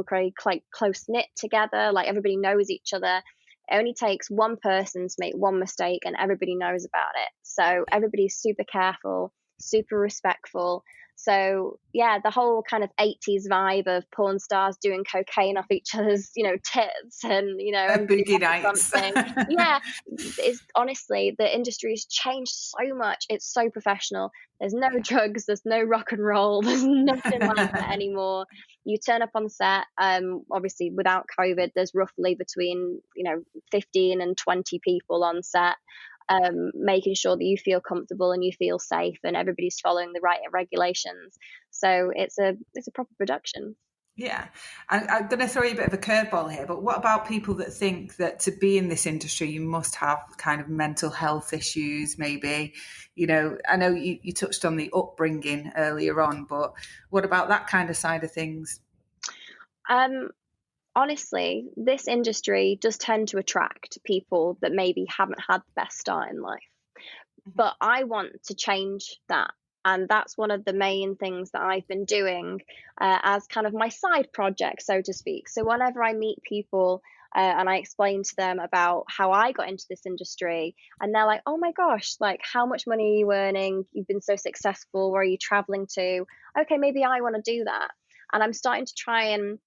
very close knit together, like everybody knows each other. It only takes one person to make one mistake and everybody knows about it. So everybody's super careful, super respectful. So yeah, the whole kind of 80s vibe of porn stars doing cocaine off each other's, tits, and everybody Boogie nights. something. Yeah, it's honestly, the industry has changed so much. It's so professional. There's no drugs, there's no rock and roll, there's nothing like that anymore. You turn up on set, obviously without COVID, there's roughly between 15 and 20 people on set, making sure that you feel comfortable and you feel safe and everybody's following the right regulations. So it's a proper production. Yeah. I'm going to throw you a bit of a curveball here, but what about people that think that to be in this industry, you must have kind of mental health issues, maybe? I know you touched on the upbringing earlier on, but what about that kind of side of things? Honestly, this industry does tend to attract people that maybe haven't had the best start in life. But I want to change that. And that's one of the main things that I've been doing as kind of my side project, so to speak. So whenever I meet people and I explain to them about how I got into this industry, and they're like, oh my gosh, like, how much money are you earning? You've been so successful. Where are you traveling to? Okay, maybe I want to do that. And I'm starting to try and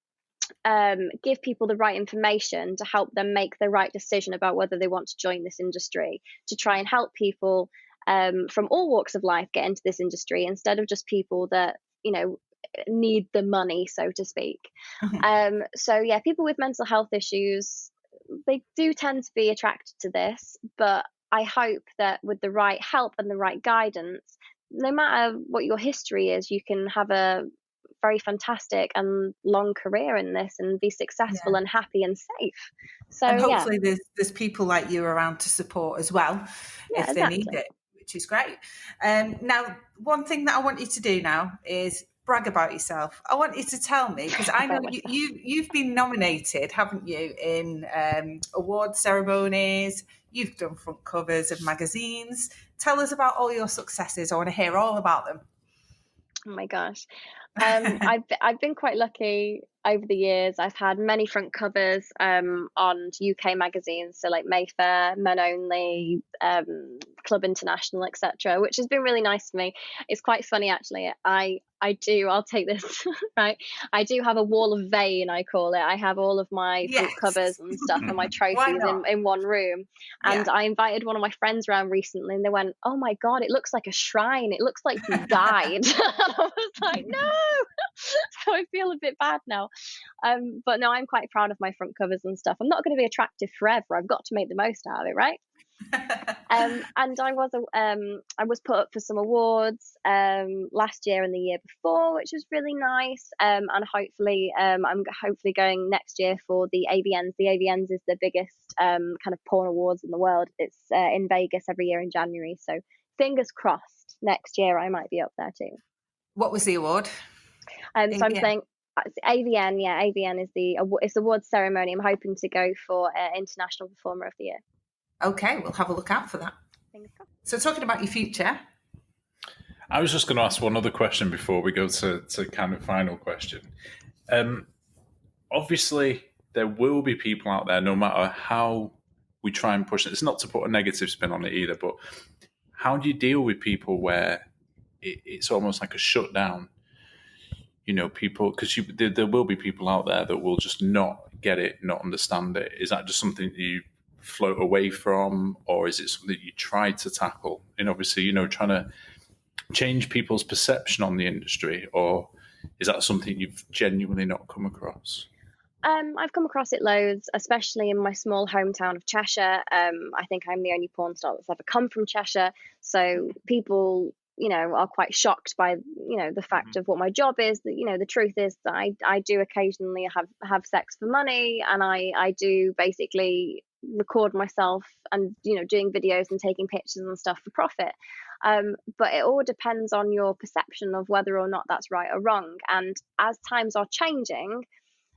give people the right information to help them make the right decision about whether they want to join this industry, to try and help people from all walks of life get into this industry, instead of just people that need the money, so to speak. So yeah, people with mental health issues, they do tend to be attracted to this, but I hope that with the right help and the right guidance, no matter what your history is, you can have a very fantastic and long career in this and be successful and happy and safe. So and hopefully there's people like you around to support as well if they need it, which is great. Now, one thing that I want you to do now is brag about yourself. I want you to tell me, because I know you've been nominated, haven't you, in award ceremonies. You've done front covers of magazines. Tell us about all your successes. I want to hear all about them. Oh my gosh. I've been quite lucky over the years. I've had many front covers on UK magazines, so like Mayfair, Men Only, Club International, etc., which has been really nice for me. It's quite funny actually. I'll take this, right? I do have a wall of vain, I call it. I have all of my front covers and stuff and my trophies in one room. And I invited one of my friends around recently and they went, oh my God, it looks like a shrine. It looks like you died. And I was like, no. So I feel a bit bad now. But no, I'm quite proud of my front covers and stuff. I'm not going to be attractive forever. I've got to make the most out of it, right? And I was put up for some awards last year and the year before, which was really nice. And hopefully, I'm hopefully going next year for the AVNs. The AVNs is the biggest kind of porn awards in the world. It's in Vegas every year in January. So fingers crossed, next year I might be up there too. What was the award? So I'm saying AVN. Yeah, AVN is it's the awards ceremony. I'm hoping to go for International Performer of the Year. Okay, we'll have a look out for that. So talking about your future. I was just going to ask one other question before we go to kind of final question. Obviously, there will be people out there, no matter how we try and push it. It's not to put a negative spin on it either, but how do you deal with people where it's almost like a shutdown? people, because there will be people out there that will just not get it, not understand it. Is that just something that you float away from, or is it something that you try to tackle? And obviously, trying to change people's perception on the industry, or is that something you've genuinely not come across? I've come across it loads, especially in my small hometown of Cheshire. I think I'm the only porn star that's ever come from Cheshire. So people, are quite shocked by, the fact of what my job is. That, the truth is that I do occasionally have sex for money, and I do basically record myself and, doing videos and taking pictures and stuff for profit. But it all depends on your perception of whether or not that's right or wrong. And as times are changing,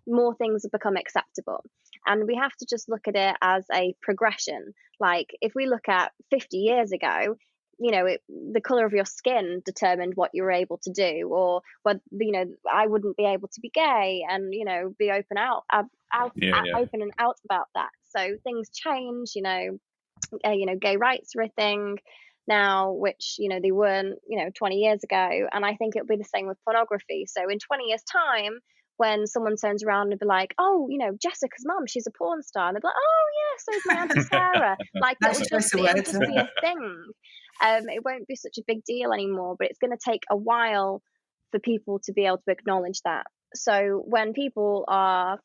more things have become acceptable, and we have to just look at it as a progression. Like if we look at 50 years ago, the color of your skin determined what you were able to do, or whether I wouldn't be able to be gay and be open open and out about that. So things change. Gay rights are a thing now, which they weren't 20 years ago, and I think it'll be the same with pornography. So in 20 years time, when someone turns around and be like, oh, Jessica's mum, she's a porn star, and they'll be like, oh yeah, so's my Auntie Sarah. Like it'll just be a thing. It won't be such a big deal anymore, but it's going to take a while for people to be able to acknowledge that. So when people are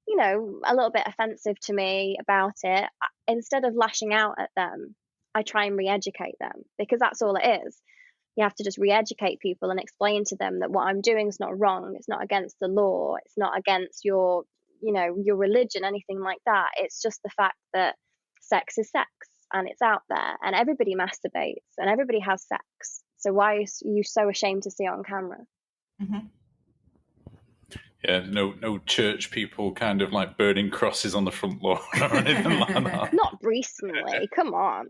a little bit offensive to me about it, instead of lashing out at them, I try and re-educate them, because that's all it is. You have to just re-educate people and explain to them that what I'm doing is not wrong. It's not against the law. It's not against your religion, anything like that. It's just the fact that sex is sex, and it's out there, and everybody masturbates and everybody has sex. So why are you so ashamed to see it on camera? Mm-hmm. Yeah, no church people kind of like burning crosses on the front lawn or anything like that. Not recently, come on.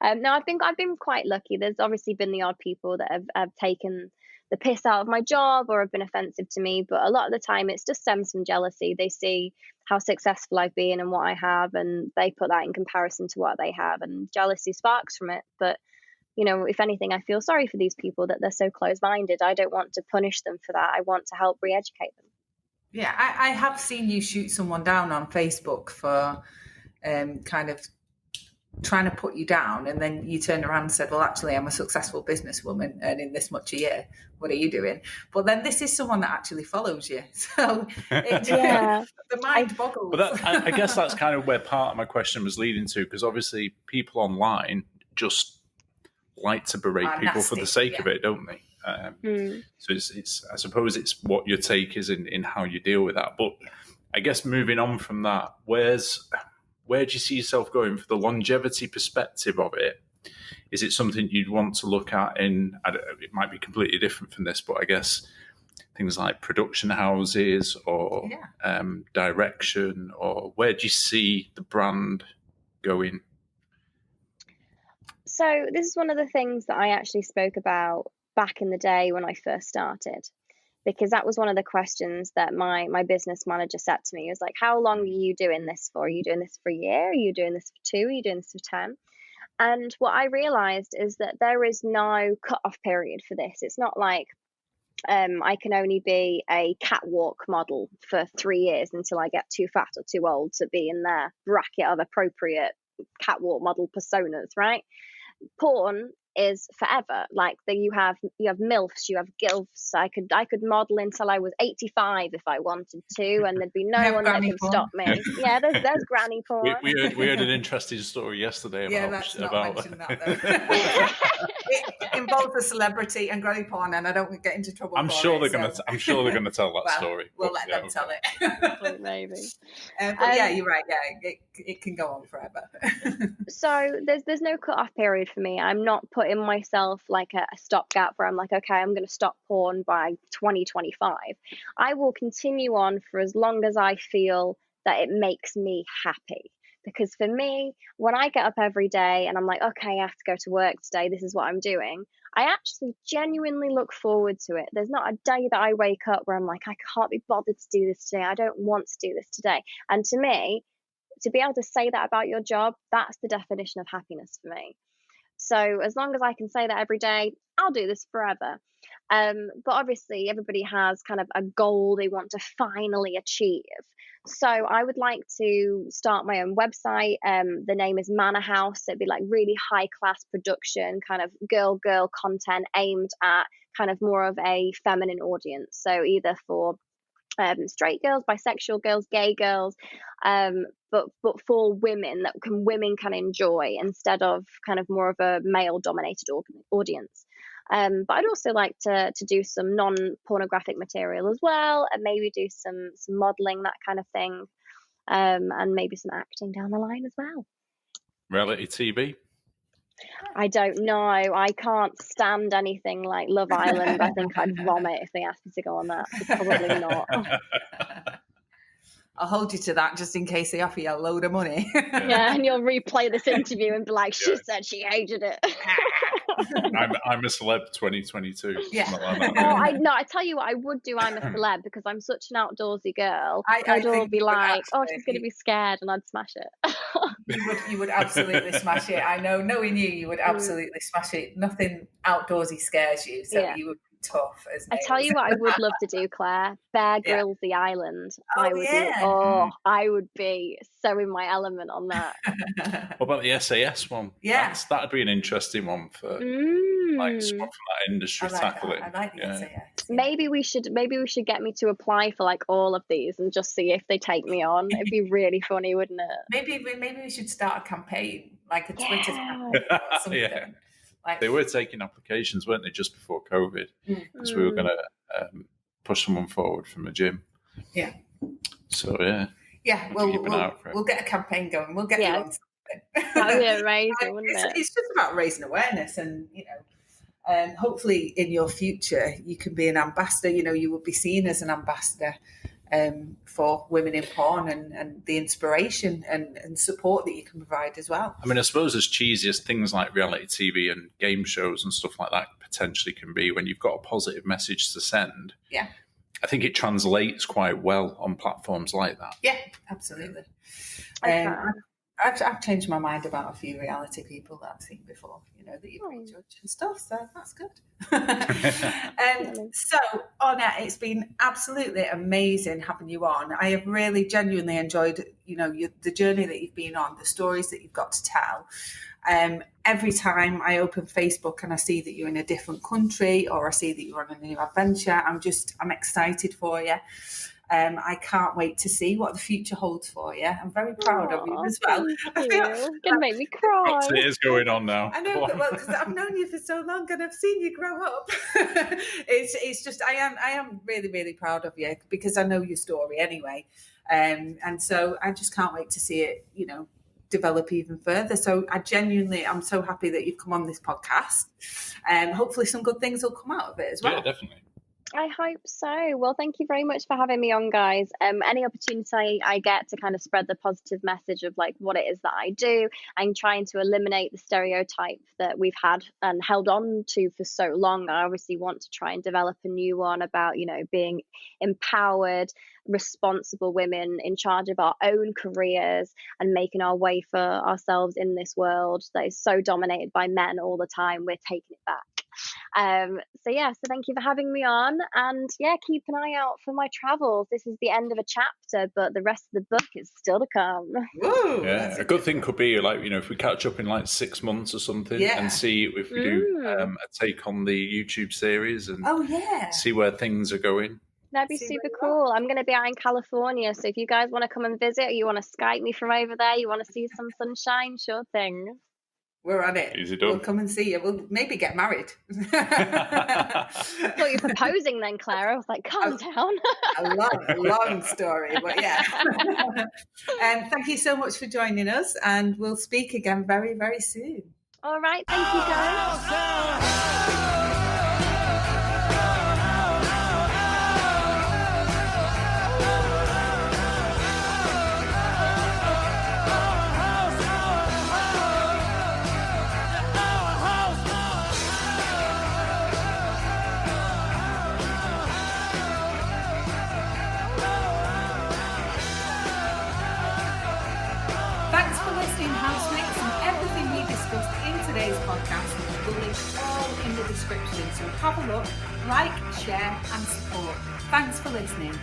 No, I've been quite lucky. There's obviously been the odd people that have taken the piss out of my job or have been offensive to me, but a lot of the time it's just stems from jealousy. They see how successful I've been and what I have, and they put that in comparison to what they have, and jealousy sparks from it. But if anything, I feel sorry for these people that they're so close-minded. I don't want to punish them for that. I want to help re-educate them. Yeah, I have seen you shoot someone down on Facebook for kind of trying to put you down, and then you turned around and said, well, actually, I'm a successful businesswoman earning this much a year. What are you doing? But then this is someone that actually follows you. So the mind boggles. But I guess that's kind of where part of my question was leading to, because obviously people online just like to berate people for the sake of it, don't they? So it's I suppose it's what your take is in how you deal with that. But I guess moving on from that, where do you see yourself going for the longevity perspective of it? Is it something you'd want to look at it might be completely different from this, but I guess things like production houses or direction, or where do you see the brand going? So this is one of the things that I actually spoke about back in the day when I first started, because that was one of the questions that my business manager said to me. He was like, how long are you doing this for? Are you doing this for a year? Are you doing this for 2? Are you doing this for 10? And what I realized is that there is no cut-off period for this. It's not like I can only be a catwalk model for 3 years until I get too fat or too old to be in their bracket of appropriate catwalk model personas, right? Porn is forever. Like you have MILFs, you have GILFs. I could model until I was 85 if I wanted to, and there'd be no one that could stop me. Yeah, there's granny porn. We heard an interesting story yesterday about mention that though. It involves a celebrity and granny porn, and I don't get into trouble. I'm sure they're gonna tell that story. We'll let them tell it. Maybe. But yeah, you're right. Yeah, it can go on forever. So there's no cut-off period for me. I'm not putting myself like a stopgap where I'm like, okay, I'm going to stop porn by 2025. I will continue on for as long as I feel that it makes me happy. Because for me, when I get up every day and I'm like, okay, I have to go to work today, this is what I'm doing, I actually genuinely look forward to it. There's not a day that I wake up where I'm like, I can't be bothered to do this today. I don't want to do this today. And to me, to be able to say that about your job, that's the definition of happiness for me. So as long as I can say that every day, I'll do this forever. But obviously everybody has kind of a goal they want to finally achieve. So I would like to start my own website. The name is Manor House. It'd be like really high class production, kind of girl content aimed at kind of more of a feminine audience. So either for straight girls, bisexual girls, gay girls, but for women that women can enjoy instead of kind of more of a male dominated audience. But I'd also like to do some non-pornographic material as well, and maybe do some modeling, that kind of thing, and maybe some acting down the line as well. Reality TV? I don't know. I can't stand anything like Love Island. I think I'd vomit if they asked me to go on that. So probably not. I'll hold you to that just in case they offer you a load of money. Yeah, and you'll replay this interview and be like, she said she hated it. I'm a Celeb 2022. Yeah. Like that, I tell you what, I would do I'm a Celeb because I'm such an outdoorsy girl. I'd all be like, she's going to be scared, and I'd smash it. You would absolutely smash it. I know, knowing you would absolutely smash it. Nothing outdoorsy scares you, so you would be tough as nails. I tell you what I would love to do, Claire. Bear Grylls the Island. I would be so in my element on that. What about the SAS one? Yeah. That'd be an interesting one for like someone from that industry tackling. I like the SAS. Maybe we should get me to apply for like all of these and just see if they take me on. It'd be really funny, wouldn't it? Maybe we should start a campaign, like a Twitter campaign or something. Yeah. Like, they were taking applications, weren't they, just before COVID? Because we were going to push someone forward from a gym. Yeah. So yeah, we'll get a campaign going. We'll get you on something. That would be amazing, wouldn't it? It's just about raising awareness, and and hopefully in your future you can be an ambassador. You will be seen as an ambassador for women in porn, and the inspiration and support that you can provide as well. I mean, I suppose as cheesy as things like reality TV and game shows and stuff like that potentially can be, when you've got a positive message to send, I think it translates quite well on platforms like that. Yeah, absolutely. I've changed my mind about a few reality people that I've seen before, that you prejudge and stuff, so that's good. So, Anna, it's been absolutely amazing having you on. I have really genuinely enjoyed, the journey that you've been on, the stories that you've got to tell. Every time I open Facebook and I see that you're in a different country, or I see that you're on a new adventure, I'm excited for you. I can't wait to see what the future holds for you. I'm very proud of you as well. It's gonna make me cry. It is going on now. I know, because I've known you for so long and I've seen you grow up. It's just I am really, really proud of you, because I know your story anyway, and so I just can't wait to see it, develop even further. So I'm so happy that you've come on this podcast, and hopefully some good things will come out of it as well. Yeah, definitely. I hope so. Well, thank you very much for having me on, guys. Any opportunity I get to kind of spread the positive message of like what it is that I do, and trying to eliminate the stereotype that we've had and held on to for so long. I obviously want to try and develop a new one about, being empowered, responsible women in charge of our own careers and making our way for ourselves in this world that is so dominated by men all the time. We're taking it back. So thank you for having me on, and keep an eye out for my travels. This is the end of a chapter, but the rest of the book is still to come. Ooh, a good thing could be like, if we catch up in like 6 months or something, and see if we do a take on the YouTube series, and see where things are going. That'd be super cool. I'm going to be out in California, so if you guys want to come and visit, or you want to Skype me from over there, you want to see some sunshine, sure thing. We're on it. Easy done. We'll come and see you. We'll maybe get married. I thought you were proposing then, Claire. I was like, calm down. a long story, but yeah. Thank you so much for joining us, and we'll speak again very, very soon. All right. Thank you, guys. Housemates, and everything we discussed in today's podcast the links all in the description. So have a look, like, share and support. Thanks for listening.